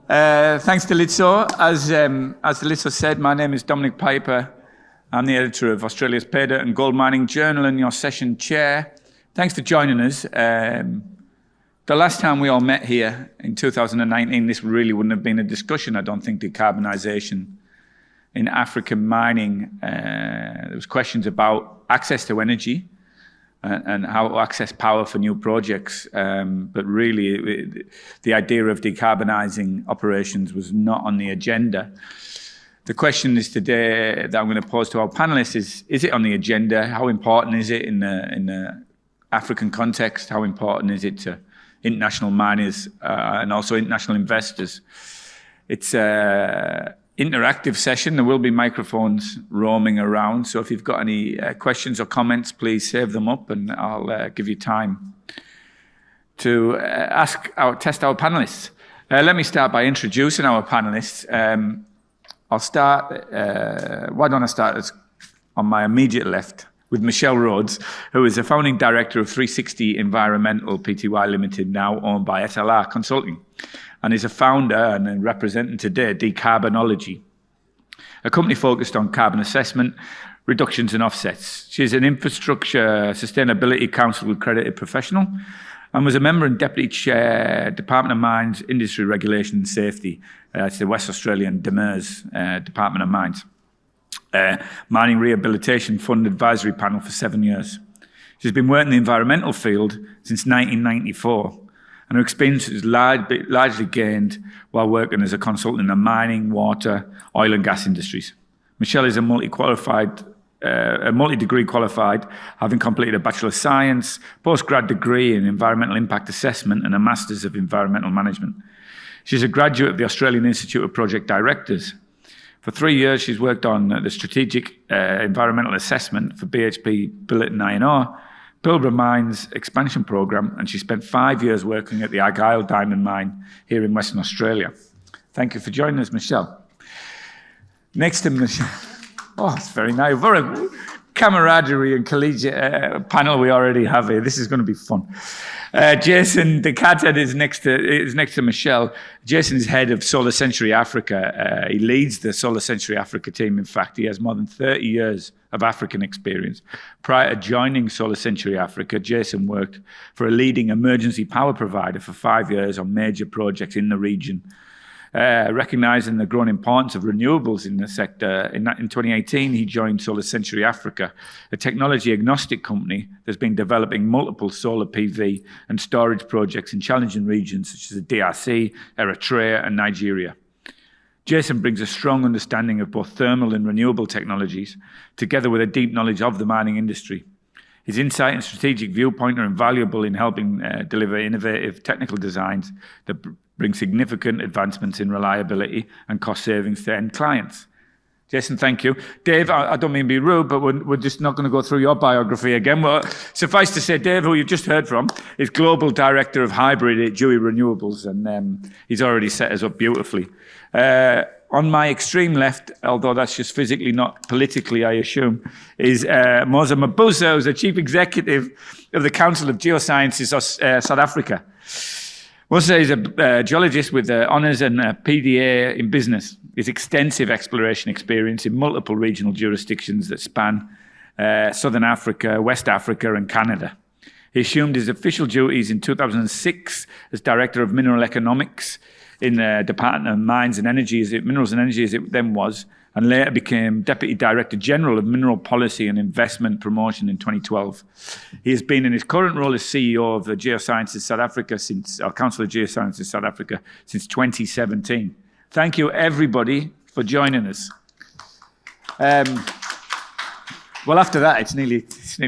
Thanks to Litso. As Litso said, my name is Dominic Piper. I'm the editor of Australia's Pay Dirt and Gold Mining Journal and your session chair. Thanks for joining us. The last time we all met here in 2019, this really wouldn't have been a discussion, I don't think, decarbonisation in African mining. There was questions about access to energy and how to access power for new projects. But really, the idea of decarbonising operations was not on the agenda. The question is today that I'm going to pose to our panelists is it on the agenda? How important is it in the African context? How important is it to international miners and also international investors? It's an interactive session. There will be microphones roaming around. So if you've got any questions or comments, please save them up and I'll give you time to test our panelists. Let me start by introducing our panelists. Why don't I start on my immediate left with Michelle Rhodes, who is the founding director of 360 Environmental Pty Limited, now owned by SLR Consulting, and is a founder and representing today Decarbonology, a company focused on carbon assessment, reductions and offsets. She's an Infrastructure Sustainability Council accredited professional and was a member and deputy chair, Department of Mines, Industry Regulation and Safety. It's the West Australian DEMERS, Department of Mines. Mining Rehabilitation Fund Advisory Panel for 7 years. She's been working in the environmental field since 1994, and her experience is largely gained while working as a consultant in the mining, water, oil and gas industries. Michelle is a multi-degree qualified, having completed a Bachelor of Science, postgrad degree in Environmental Impact Assessment and a Masters of Environmental Management. She's a graduate of the Australian Institute of Project Directors. For 3 years, she's worked on the Strategic Environmental Assessment for BHP Billiton Iron Ore, Pilbara Mines Expansion Programme, and she spent 5 years working at the Argyle Diamond Mine here in Western Australia. Thank you for joining us, Michelle. Next to Michelle, it's very nice. Very camaraderie and collegiate panel we already have here. This is going to be fun. Jason Decarbonisation is next to Michelle. Jason is head of Solar Century Africa. He leads the Solar Century Africa team. In fact, he has more than 30 years of African experience. Prior to joining Solar Century Africa, Jason worked for a leading emergency power provider for 5 years on major projects in the region. Recognising the growing importance of renewables in the sector, in 2018 he joined Solar Century Africa, a technology-agnostic company that's been developing multiple solar PV and storage projects in challenging regions such as the DRC, Eritrea and Nigeria. Jason brings a strong understanding of both thermal and renewable technologies, together with a deep knowledge of the mining industry. His insight and strategic viewpoint are invaluable in helping deliver innovative technical designs that bring significant advancements in reliability and cost savings to end clients. Jason, thank you. Dave, I don't mean to be rude, but we're just not going to go through your biography again. Well, suffice to say, Dave, who you've just heard from, is Global Director of Hybrid at Dewey Renewables, and he's already set us up beautifully. On my extreme left, although that's just physically, not politically, I assume, is Moza Mabuza, who's the Chief Executive of the Council of Geosciences of South Africa. Moza is a geologist with honours and a PDA in business. His extensive exploration experience in multiple regional jurisdictions that span Southern Africa, West Africa and Canada. He assumed his official duties in 2006 as Director of Mineral Economics in the Department of Minerals and Energy as it then was, and later became Deputy Director General of Mineral Policy and Investment Promotion in 2012. He has been in his current role as CEO of the Geosciences South Africa Council of Geosciences South Africa since 2017. Thank you, everybody, for joining us. Well, after that, it's nearly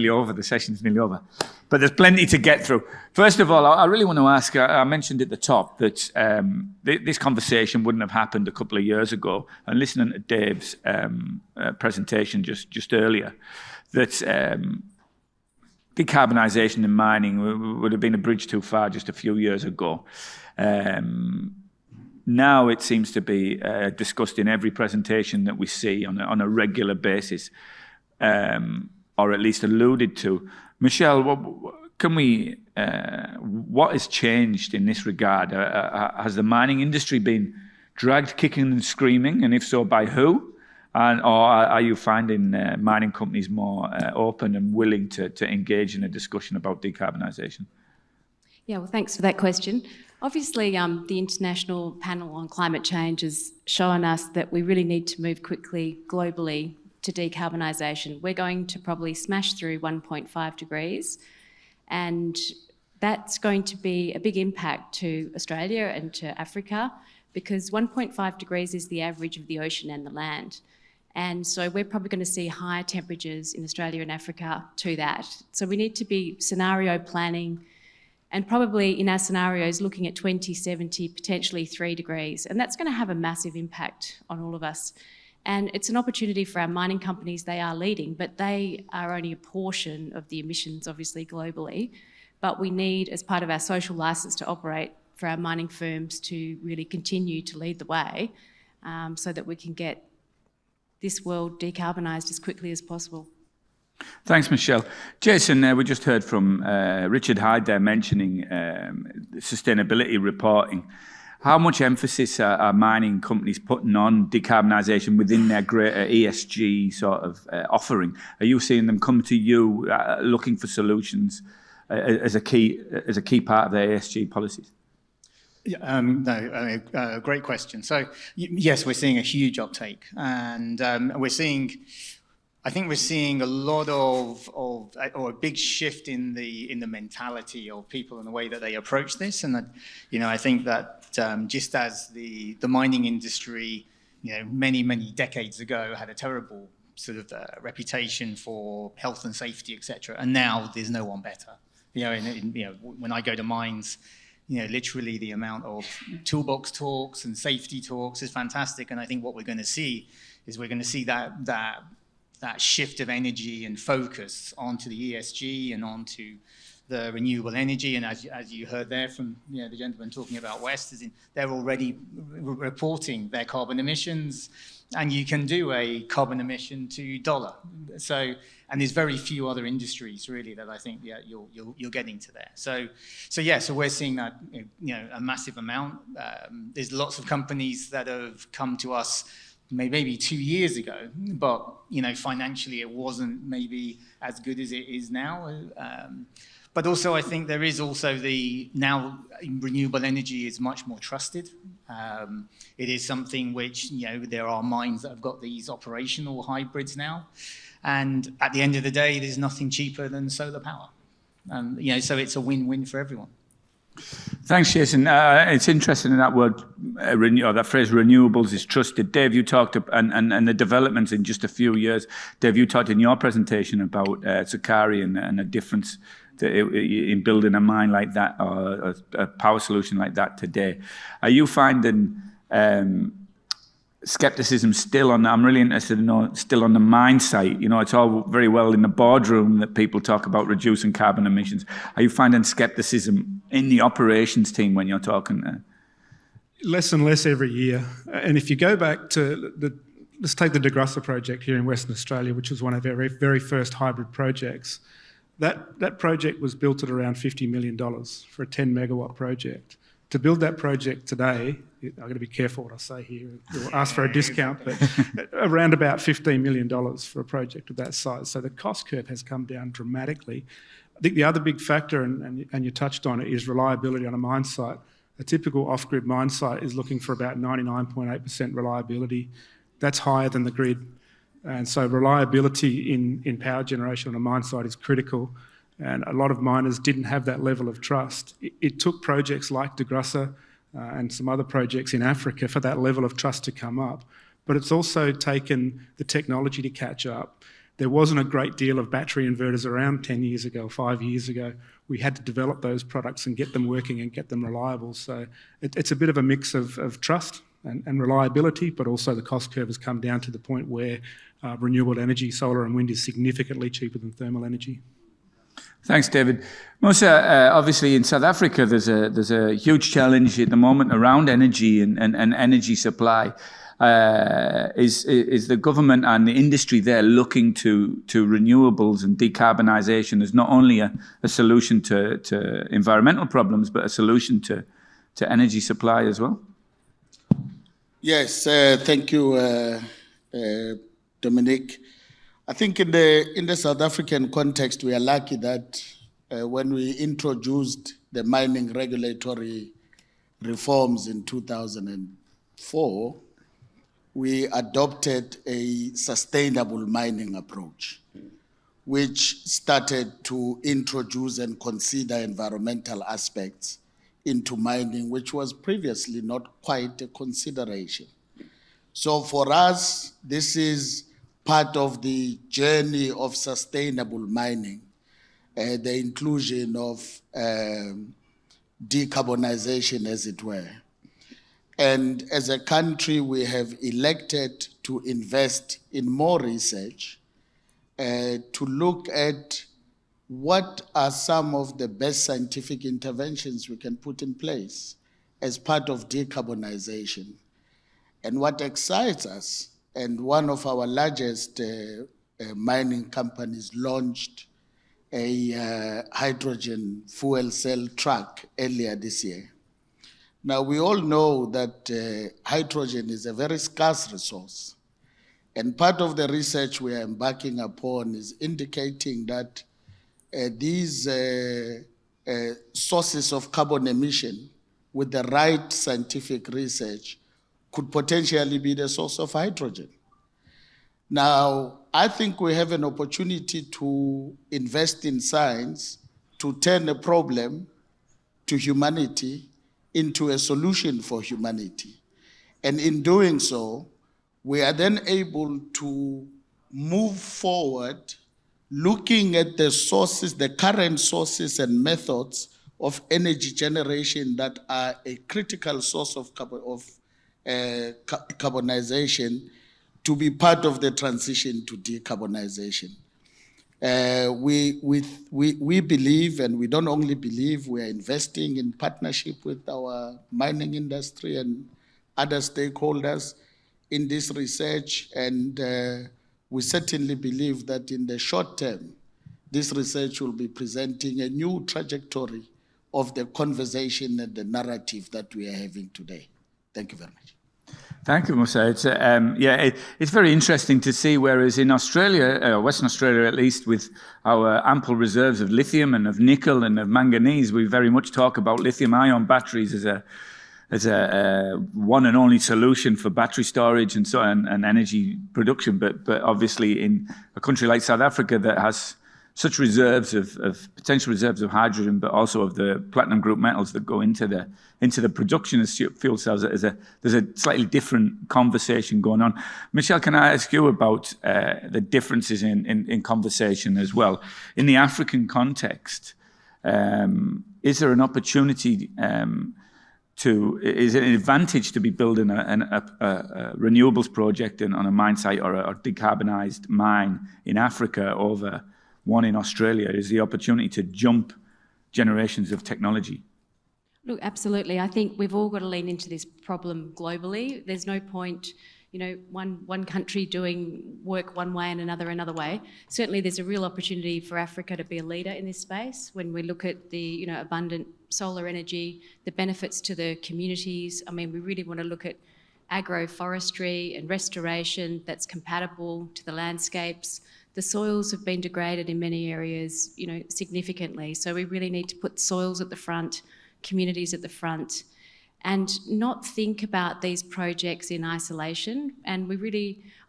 over. The session's nearly over. But there's plenty to get through. First of all, I really want to ask, I mentioned at the top that this conversation wouldn't have happened a couple of years ago. And listening to Dave's presentation just earlier, that decarbonisation in mining would have been a bridge too far just a few years ago. Now it seems to be discussed in every presentation that we see on a regular basis, or at least alluded to. Michelle, what has changed in this regard? Has the mining industry been dragged kicking and screaming, and if so, by who? Or are you finding mining companies more open and willing to engage in a discussion about decarbonisation? Yeah, well, thanks for that question. Obviously, the International Panel on Climate Change has shown us that we really need to move quickly globally to decarbonisation. We're going to probably smash through 1.5 degrees, and that's going to be a big impact to Australia and to Africa, because 1.5 degrees is the average of the ocean and the land. And so we're probably going to see higher temperatures in Australia and Africa to that. So we need to be scenario planning, and probably in our scenarios looking at 2070, potentially 3 degrees. And that's going to have a massive impact on all of us. And it's an opportunity for our mining companies. They are leading, but they are only a portion of the emissions, obviously, globally. But we need, as part of our social licence to operate, for our mining firms to really continue to lead the way so that we can get this world decarbonised as quickly as possible. Thanks, Michelle. Jason, we just heard from Richard Hyde there mentioning sustainability reporting. How much emphasis are mining companies putting on decarbonisation within their greater ESG sort of offering? Are you seeing them come to you looking for solutions as a key part of their ESG policies? Yeah, no, great question. So yes, we're seeing a huge uptake, and I think we're seeing a lot or a big shift in the mentality of people and the way that they approach this. And that, I think that just as the mining industry, many many decades ago had a terrible sort of reputation for health and safety, etc., and now there's no one better. When I go to mines, literally the amount of toolbox talks and safety talks is fantastic. And I think what we're going to see is that shift of energy and focus onto the ESG and onto the renewable energy. And as you heard there from the gentleman talking about West, they're already reporting their carbon emissions, and you can do a carbon emission to dollar. So, and there's very few other industries really that I think you're getting to there. So we're seeing that a massive amount. There's lots of companies that have come to us maybe 2 years ago, but financially it wasn't maybe as good as it is now. But also I think there is also now renewable energy is much more trusted. It is something which, there are mines that have got these operational hybrids now. And at the end of the day, there's nothing cheaper than solar power. So it's a win-win for everyone. Thanks, Jason. It's interesting in that word, that phrase, renewables is trusted. Dave, you talked and the developments in just a few years. Dave, you talked in your presentation about Sakari and the difference in building a mine like that or a power solution like that today. Are you finding skepticism still on? I'm really interested to know, still on the mine site. It's all very well in the boardroom that people talk about reducing carbon emissions. Are you finding skepticism in the operations team when you're talking? Less and less every year. And if you go back to let's take the Decarbonisation project here in Western Australia, which was one of our very, very first hybrid projects. That project was built at around $50 million for a 10 megawatt project. To build that project today, I've got to be careful what I say here, we'll ask for a discount, but around about $15 million for a project of that size. So the cost curve has come down dramatically. I think the other big factor, and you touched on it, is reliability on a mine site. A typical off-grid mine site is looking for about 99.8% reliability. That's higher than the grid. And so reliability in power generation on a mine site is critical. And a lot of miners didn't have that level of trust. It took projects like Decarbonisation and some other projects in Africa for that level of trust to come up. But it's also taken the technology to catch up. There wasn't a great deal of battery inverters around 10 years ago, 5 years ago. We had to develop those products and get them working and get them reliable. So it's a bit of a mix of trust and reliability, but also the cost curve has come down to the point where renewable energy, solar and wind, is significantly cheaper than thermal energy. Thanks, David. Musa, obviously in South Africa there's a huge challenge at the moment around energy and energy supply. Is the government and the industry there looking to renewables and decarbonisation as not only a solution to environmental problems, but a solution to energy supply as well? Yes, thank you, Dominic. I think in the South African context, we are lucky that when we introduced the mining regulatory reforms in 2004, we adopted a sustainable mining approach, which started to introduce and consider environmental aspects into mining, which was previously not quite a consideration. So for us, this is part of the journey of sustainable mining, the inclusion of decarbonization, as it were. And as a country, we have elected to invest in more research to look at what are some of the best scientific interventions we can put in place as part of decarbonization. And what excites us, and one of our largest mining companies launched a hydrogen fuel cell truck earlier this year. Now, we all know that hydrogen is a very scarce resource. And part of the research we are embarking upon is indicating that these sources of carbon emission, with the right scientific research, could potentially be the source of hydrogen. Now, I think we have an opportunity to invest in science to turn a problem to humanity into a solution for humanity. And in doing so, we are then able to move forward looking at the sources, the current sources and methods of energy generation that are a critical source of carbonization to be part of the transition to decarbonization. We believe, and we don't only believe, we are investing in partnership with our mining industry and other stakeholders in this research, and we certainly believe that in the short term, this research will be presenting a new trajectory of the conversation and the narrative that we are having today. Thank you very much. Thank you, Musa. It's very interesting to see, whereas in Australia, Western Australia at least, with our ample reserves of lithium and of nickel and of manganese, we very much talk about lithium-ion batteries as a one and only solution for battery storage and so and energy production. But obviously in a country like South Africa that has such reserves of potential reserves of hydrogen, but also of the platinum group metals that go into the production of fuel cells, there's a slightly different conversation going on. Michelle, can I ask you about the differences in conversation as well? In the African context, is there an opportunity is it an advantage to be building a renewables project on a mine site or a decarbonised mine in Africa over one in Australia? Is the opportunity to jump generations of technology? Look, absolutely. I think we've all got to lean into this problem globally. There's no point, one country doing work one way and another way. Certainly there's a real opportunity for Africa to be a leader in this space when we look at the abundant solar energy, the benefits to the communities. I mean, we really want to look at agroforestry and restoration that's compatible to the landscapes. The soils have been degraded in many areas, significantly. So we really need to put soils at the front, communities at the front, and not think about these projects in isolation. And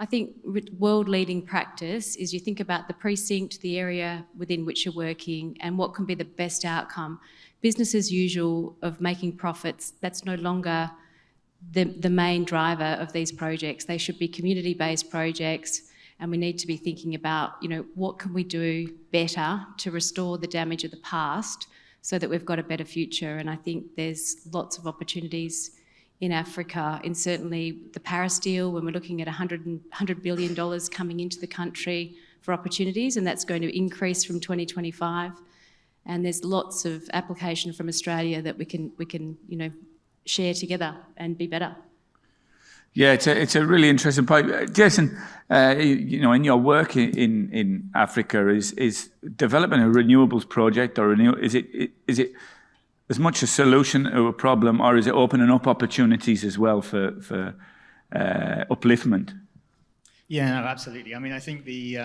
I think world-leading practice is you think about the precinct, the area within which you're working, and what can be the best outcome. Business as usual of making profits, that's no longer the main driver of these projects. They should be community-based projects, and we need to be thinking about, what can we do better to restore the damage of the past so that we've got a better future. And I think there's lots of opportunities in Africa, in certainly the Paris deal, when we're looking at $100 billion coming into the country for opportunities, and that's going to increase from 2025. And there's lots of application from Australia that we can share together and be better. Yeah, it's a really interesting point, Jason. In your work in Africa, is developing a renewables project or is it as much a solution to a problem, or is it opening up opportunities as well for upliftment. Yeah, no, absolutely. I mean, I think the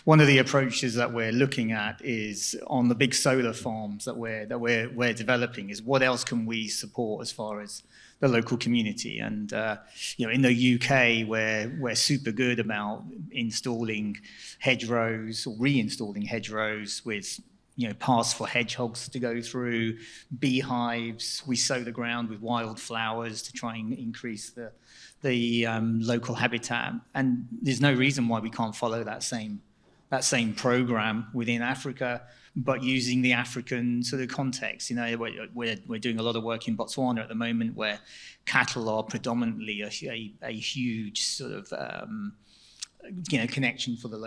one of the approaches that we're looking at is on the big solar farms that we're developing is what else can we support as far as the local community. And in the UK, we're super good about installing hedgerows or reinstalling hedgerows with paths for hedgehogs to go through, beehives. We sow the ground with wildflowers to try and increase the local habitat, and there's no reason why we can't follow that same program within Africa, but using the African sort of context. We're doing a lot of work in Botswana at the moment, where cattle are predominantly a huge sort of connection for the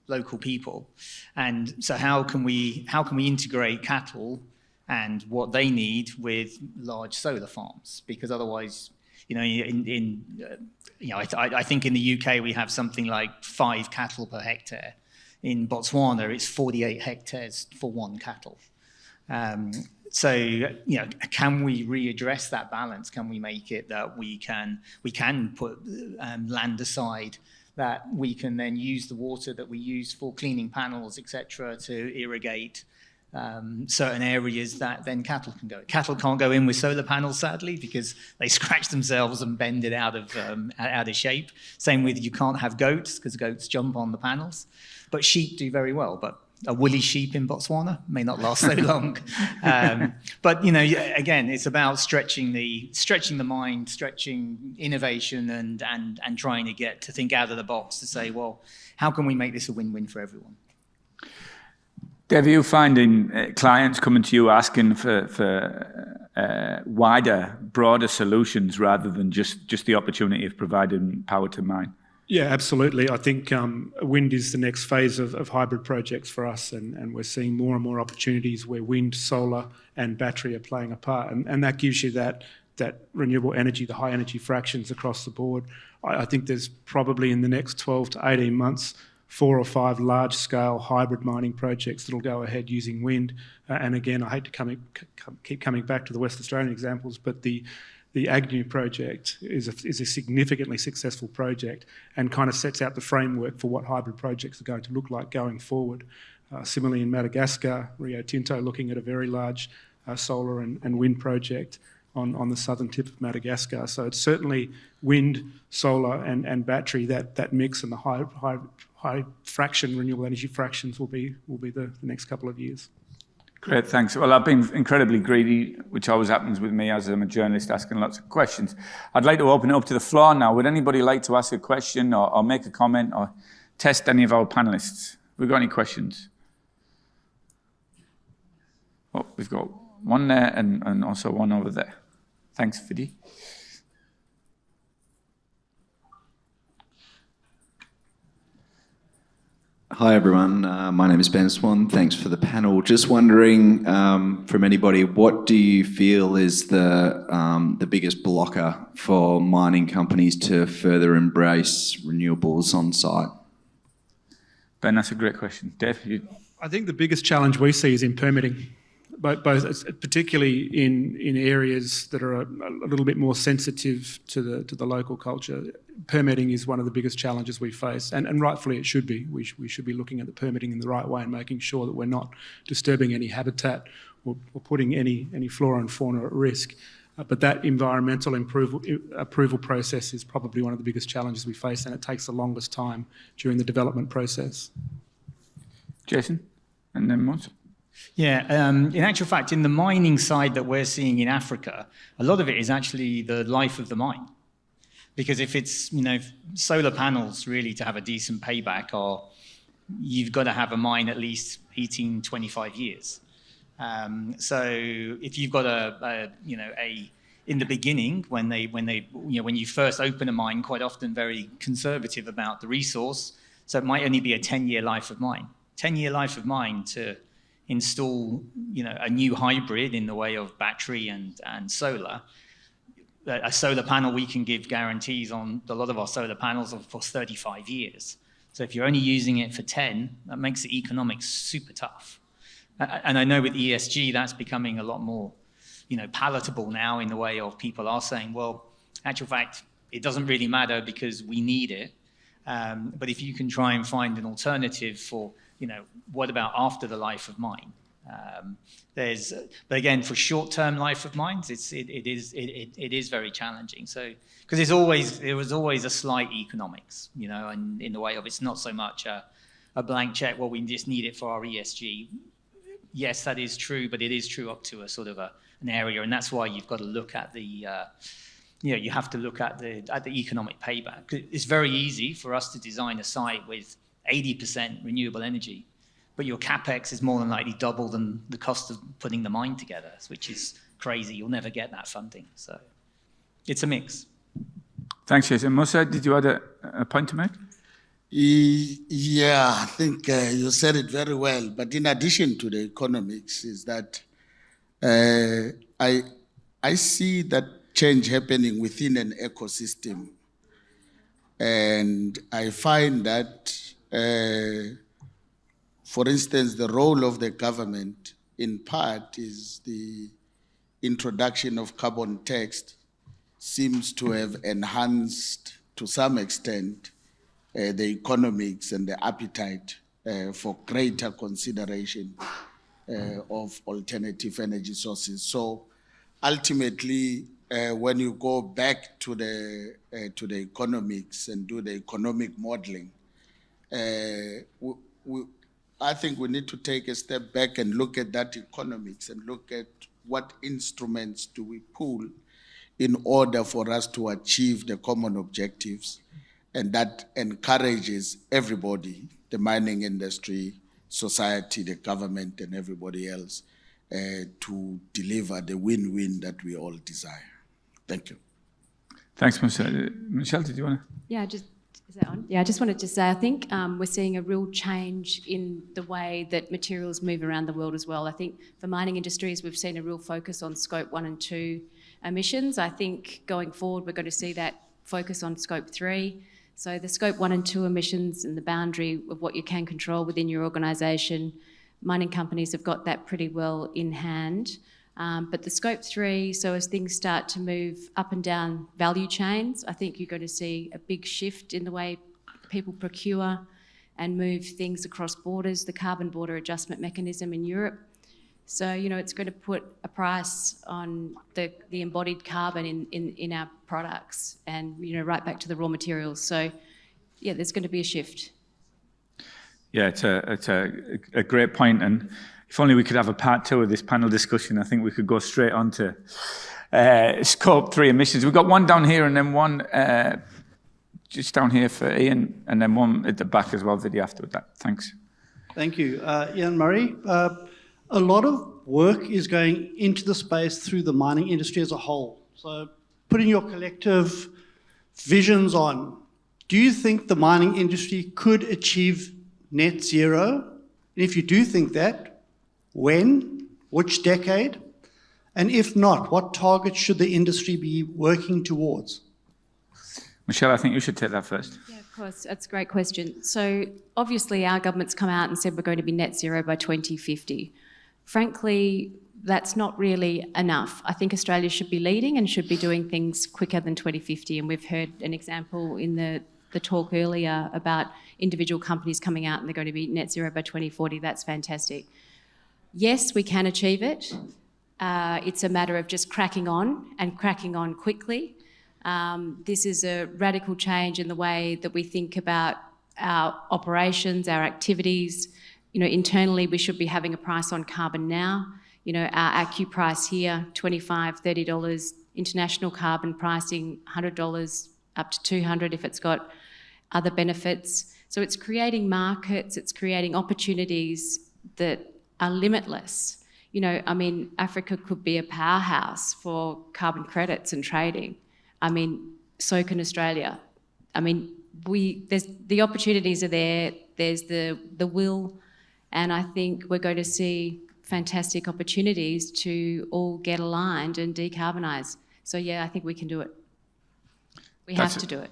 local people, and so how can we integrate cattle and what they need with large solar farms? Because otherwise, I think in the UK we have something like 5 cattle per hectare. In Botswana, it's 48 hectares for 1 cattle. So, can we readdress that balance? Can we make it that we can put land aside that we can then use the water that we use for cleaning panels, etc., to irrigate certain areas that then cattle can go. Cattle can't go in with solar panels, sadly, because they scratch themselves and bend it out of shape. Same with, you can't have goats because goats jump on the panels. But sheep do very well. But a woolly sheep in Botswana may not last so long. But again, it's about stretching the mind, stretching innovation, and trying to think out of the box to say, well, how can we make this a win-win for everyone? Dave, are you finding clients coming to you asking for wider, broader solutions rather than just the opportunity of providing power to mine? Yeah, absolutely. I think wind is the next phase of hybrid projects for us, and we're seeing more and more opportunities where wind, solar and battery are playing a part, and that gives you that renewable energy, the high energy fractions across the board. I think there's probably in the next 12 to 18 months 4 or 5 large-scale hybrid mining projects that'll go ahead using wind. And again, I hate to keep coming back to the West Australian examples, but the Agnew project is a significantly successful project and kind of sets out the framework for what hybrid projects are going to look like going forward. Similarly, in Madagascar, Rio Tinto looking at a very large solar and wind project on the southern tip of Madagascar. So it's certainly wind, solar and battery, that mix, and the high fraction renewable energy fractions will be the next couple of years. Great, thanks. Well, I've been incredibly greedy, which always happens with me as I'm a journalist asking lots of questions. I'd like to open it up to the floor now. Would anybody like to ask a question or make a comment or test any of our panelists? Have we got any questions? Oh, we've got one there and also one over there. Thanks, Fidi. Hi everyone, my name is Ben Swan. Thanks for the panel. Just wondering from anybody, what do you feel is the biggest blocker for mining companies to further embrace renewables on site? Ben, that's a great question. Dave, I think the biggest challenge we see is in permitting, both particularly in areas that are a little bit more sensitive to the local culture. Permitting is one of the biggest challenges we face, and rightfully it should be. We should be looking at the permitting in the right way and making sure that we're not disturbing any habitat or putting any flora and fauna at risk. But that environmental approval process is probably one of the biggest challenges we face, and it takes the longest time during the development process. Jason, and then Mons. Yeah, in actual fact, in the mining side that we're seeing in Africa, a lot of it is actually the life of the mine. Because if it's, solar panels really to have a decent payback, or you've got to have a mine at least 18, 25 years. So if you've got in the beginning, when you first open a mine, quite often very conservative about the resource, so it might only be a 10-year life of mine. 10-year life of mine to install, a new hybrid in the way of battery and solar. A solar panel, we can give guarantees on a lot of our solar panels for 35 years. So if you're only using it for 10, that makes the economics super tough. And I know with ESG, that's becoming a lot more, palatable now, in the way of people are saying, well, actual fact, it doesn't really matter because we need it. But if you can try and find an alternative for, what about after the life of mine? But again, for short-term life of mines, it is very challenging. So because there was always a slight economics, and in the way of it's not so much a blank check. Well, we just need it for our ESG. Yes, that is true, but it is true up to a sort of an area, and that's why you've got to look at you have to look at the economic payback. It's very easy for us to design a site with 80% renewable energy, but your capex is more than likely double than the cost of putting the mine together, which is crazy. You'll never get that funding. So it's a mix. Thanks, Jason. Musa, did you add a point to make? Yeah, I think you said it very well. But in addition to the economics, is that I see that change happening within an ecosystem, and I find that, for instance, the role of the government in part is the introduction of carbon tax seems to have enhanced to some extent the economics and the appetite for greater consideration of alternative energy sources. So ultimately, when you go back to the economics and do the economic modeling, I think we need to take a step back and look at that economics and look at what instruments do we pull in order for us to achieve the common objectives, and that encourages everybody, the mining industry, society, the government, and everybody else, to deliver the win-win that we all desire. Thank you. Thanks, Musa. Michelle, did you want to? Yeah, is that on? Yeah, I just wanted to say, I think we're seeing a real change in the way that materials move around the world as well. I think for mining industries, we've seen a real focus on Scope 1 and 2 emissions. I think going forward, we're going to see that focus on Scope 3. So the Scope 1 and 2 emissions and the boundary of what you can control within your organisation, mining companies have got that pretty well in hand. But the Scope 3, so as things start to move up and down value chains, I think you're going to see a big shift in the way people procure and move things across borders, the carbon border adjustment mechanism in Europe. So, it's going to put a price on the embodied carbon in our products and, right back to the raw materials. So, yeah, there's going to be a shift. Yeah, it's a great point, and if only we could have a part 2 of this panel discussion, I think we could go straight on to Scope 3 emissions. We've got one down here and then one just down here for Ian, and then one at the back as well, video after that. Thanks. Thank you. Ian Murray. A lot of work is going into the space through the mining industry as a whole. So putting your collective visions on, do you think the mining industry could achieve net zero? And if you do think that, when? Which decade? And if not, what targets should the industry be working towards? Michelle, I think you should take that first. Yeah, of course. That's a great question. So obviously our government's come out and said we're going to be net zero by 2050. Frankly, that's not really enough. I think Australia should be leading and should be doing things quicker than 2050. And we've heard an example in the talk earlier about individual companies coming out and they're going to be net zero by 2040. That's fantastic. Yes, we can achieve it. It's a matter of just cracking on quickly. This is a radical change in the way that we think about our operations, our activities. Internally, we should be having a price on carbon now. Our ACCU price here, $25, $30, international carbon pricing, $100 up to $200 if it's got other benefits. So it's creating markets, it's creating opportunities that are limitless. Africa could be a powerhouse for carbon credits and trading. So can Australia. The opportunities are there, there's the will, and I think we're going to see fantastic opportunities to all get aligned and decarbonise. So yeah, I think we can do it. We have to do it.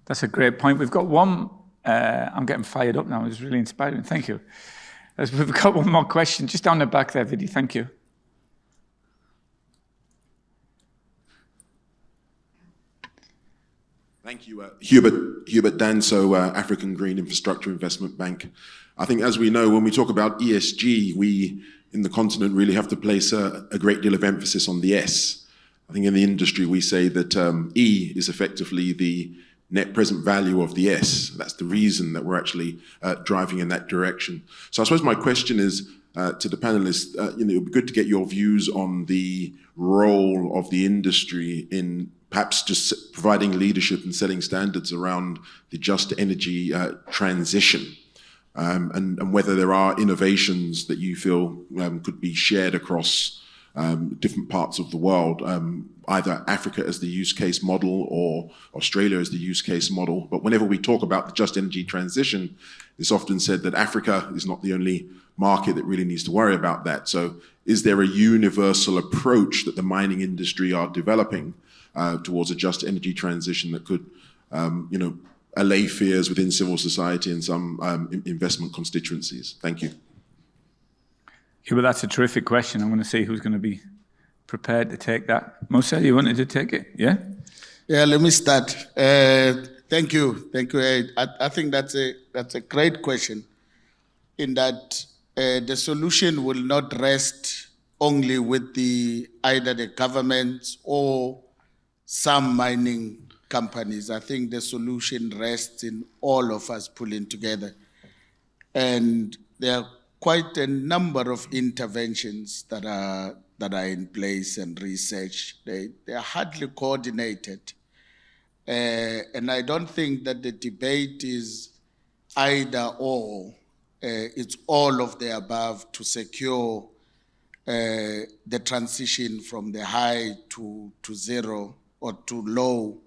That's a great point. We've got one, I'm getting fired up now, it's really inspiring, thank you. We've got one more question, just down the back there, Vidi, thank you. Thank you. Hubert Danso, African Green Infrastructure Investment Bank. I think, as we know, when we talk about ESG, we in the continent really have to place a great deal of emphasis on the S. I think in the industry we say that E is effectively the net present value of the S. That's the reason that we're actually driving in that direction. So I suppose my question is to the panelists, it would be good to get your views on the role of the industry in perhaps just providing leadership and setting standards around the just energy transition, and whether there are innovations that you feel could be shared across different parts of the world, either Africa as the use case model or Australia as the use case model. But whenever we talk about the just energy transition, it's often said that Africa is not the only market that really needs to worry about that. So is there a universal approach that the mining industry are developing towards a just energy transition that could, allay fears within civil society and some investment constituencies? Thank you. Yeah, well, that's a terrific question. I'm going to see who's going to be prepared to take that. Musa, you wanted to take it? Yeah? Yeah, let me start. Thank you. I think that's a great question, in that the solution will not rest only with either the governments or some mining companies. I think the solution rests in all of us pulling together. And there are quite a number of interventions that are in place and research. They are hardly coordinated. And I don't think that the debate is either or. It's all of the above to secure the transition from the high to zero or to low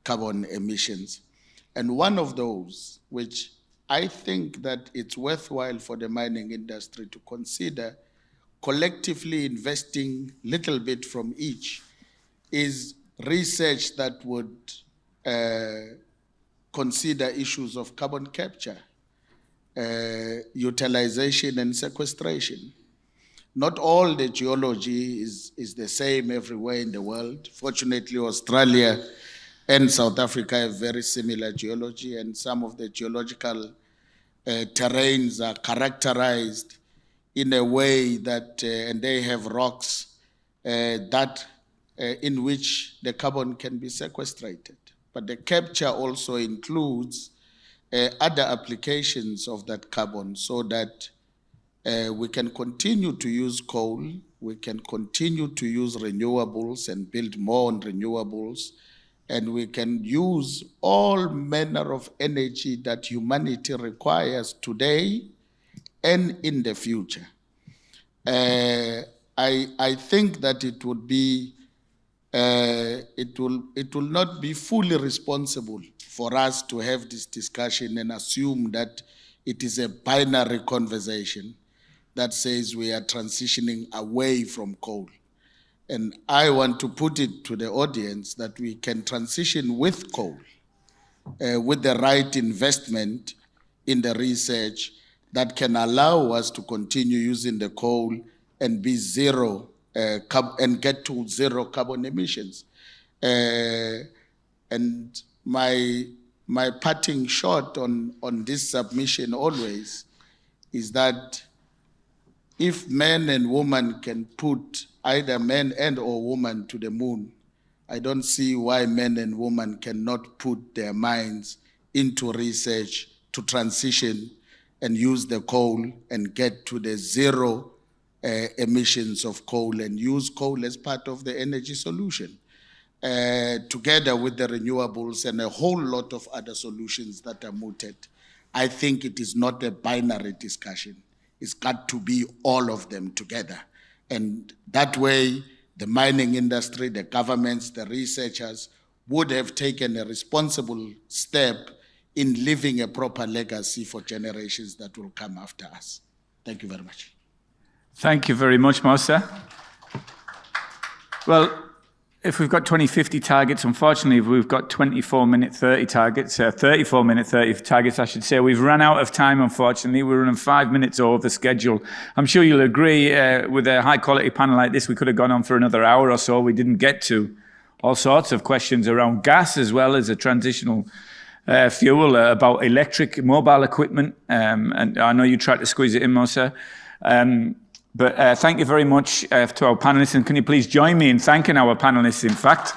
carbon emissions. And one of those, which I think that it's worthwhile for the mining industry to consider collectively investing little bit from each, is research that would consider issues of carbon capture, utilization and sequestration. Not all the geology is the same everywhere in the world. Fortunately, Australia and South Africa have very similar geology, and some of the geological terrains are characterized in a way that, and they have rocks that in which the carbon can be sequestrated. But the capture also includes other applications of that carbon, so that we can continue to use coal, we can continue to use renewables and build more on renewables, and we can use all manner of energy that humanity requires today and in the future. I think that it would be, it will not be fully responsible for us to have this discussion and assume that it is a binary conversation that says we are transitioning away from coal. And I want to put it to the audience that we can transition with coal, with the right investment in the research that can allow us to continue using the coal and be zero, and get to zero carbon emissions. And my parting shot on this submission always is that if men and women can put either men and or women to the moon, I don't see why men and women cannot put their minds into research to transition and use the coal and get to the zero emissions of coal, and use coal as part of the energy solution, together with the renewables and a whole lot of other solutions that are mooted. I think it is not a binary discussion. It's got to be all of them together. And that way, the mining industry, the governments, the researchers would have taken a responsible step in leaving a proper legacy for generations that will come after us. Thank you very much. Thank you very much, Musa. Well, if we've got 2050 targets, unfortunately, we've got 24-minute 30 targets, 34-minute 30 targets, I should say. We've run out of time, unfortunately. We're running 5 minutes over schedule. I'm sure you'll agree with a high-quality panel like this, we could have gone on for another hour or so. We didn't get to all sorts of questions around gas as well as a transitional fuel, about electric mobile equipment. And I know you tried to squeeze it in, Mosa. But thank you very much to our panelists. And can you please join me in thanking our panelists, in fact?